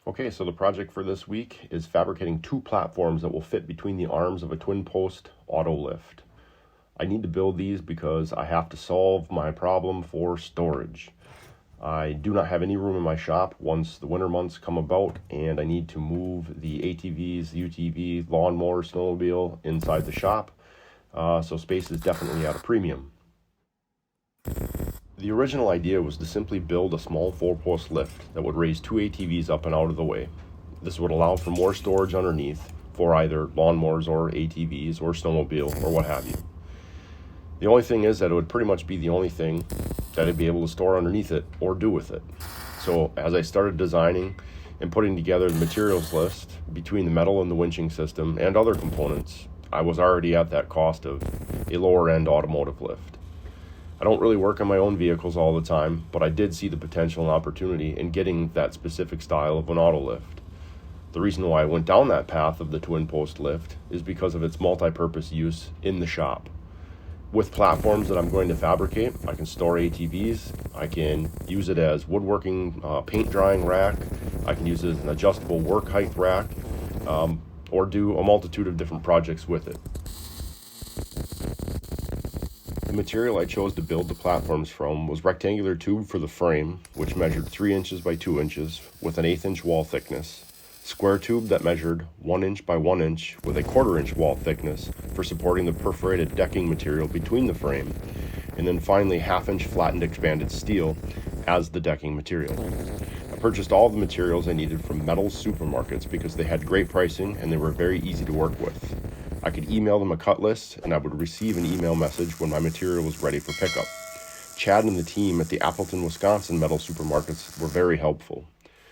Okay, so the project for this week is fabricating 2 platforms that will fit between the arms of a twin post auto lift. I need to build these because I have to solve my problem for storage. I do not have any room in my shop once the winter months come about, and I need to move the ATVs, UTV, lawnmower, snowmobile inside the shop, so space is definitely at a premium. The original idea was to simply build a small 4-post lift that would raise 2 ATVs up and out of the way. This would allow for more storage underneath for either lawnmowers or ATVs or snowmobile or what have you. The only thing is that it would pretty much be the only thing that I'd be able to store underneath it or do with it. So as I started designing and putting together the materials list between the metal and the winching system and other components, I was already at that cost of a lower end automotive lift. I don't really work on my own vehicles all the time, but I did see the potential and opportunity in getting that specific style of an auto lift. The reason why I went down that path of the twin post lift is because of its multi-purpose use in the shop. With platforms that I'm going to fabricate, I can store ATVs, I can use it as woodworking paint drying rack, I can use it as an adjustable work height rack, or do a multitude of different projects with it. The material I chose to build the platforms from was rectangular tube for the frame, which measured 3 inches by 2 inches with an 1/8 inch wall thickness. Square tube that measured 1 inch by 1 inch with a 1/4 inch wall thickness for supporting the perforated decking material between the frame, and then finally 1/2 inch flattened expanded steel as the decking material. I purchased all the materials I needed from metals supermarkets because they had great pricing and they were very easy to work with. I could email them a cut list and I would receive an email message when my material was ready for pickup. Chad and the team at the Appleton, Wisconsin metal supermarkets were very helpful.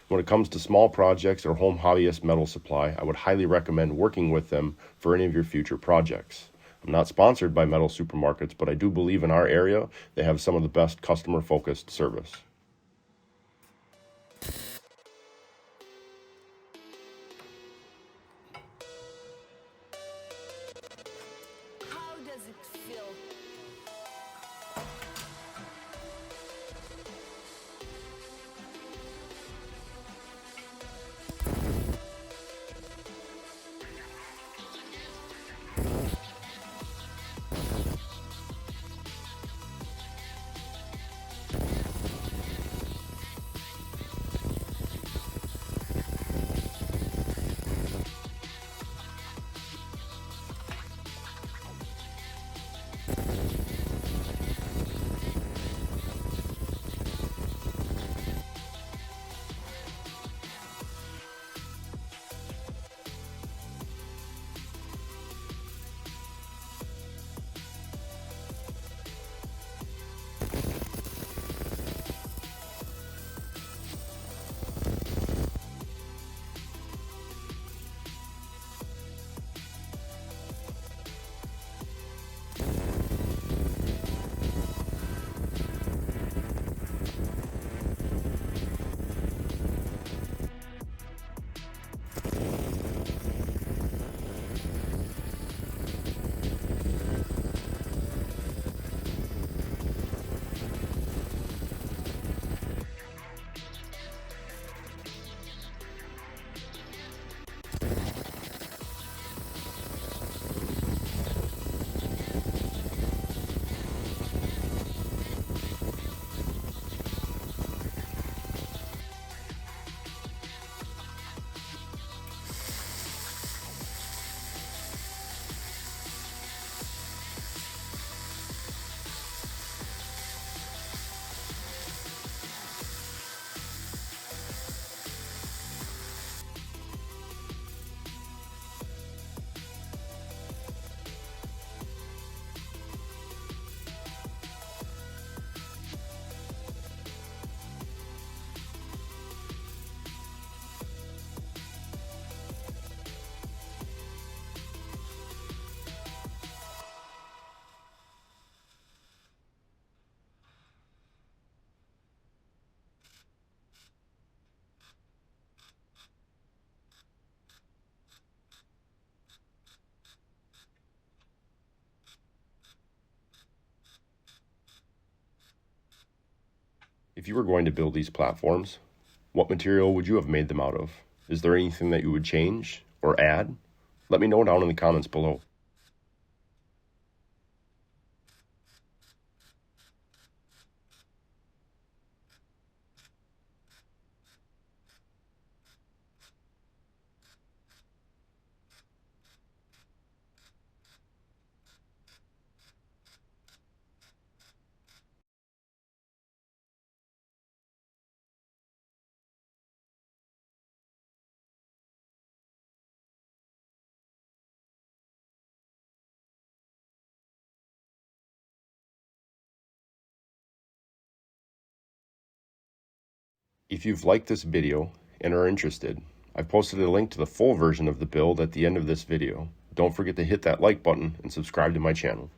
When it comes to small projects or home hobbyist metal supply, I would highly recommend working with them for any of your future projects. I'm not sponsored by metal supermarkets, but I do believe in our area they have some of the best customer-focused service. How does it feel? If you were going to build these platforms, What material would you have made them out of? Is there anything that you would change or add? Let me know down in the comments below. If you've liked this video and are interested, I've posted a link to the full version of the build at the end of this video. Don't forget to hit that like button and subscribe to my channel.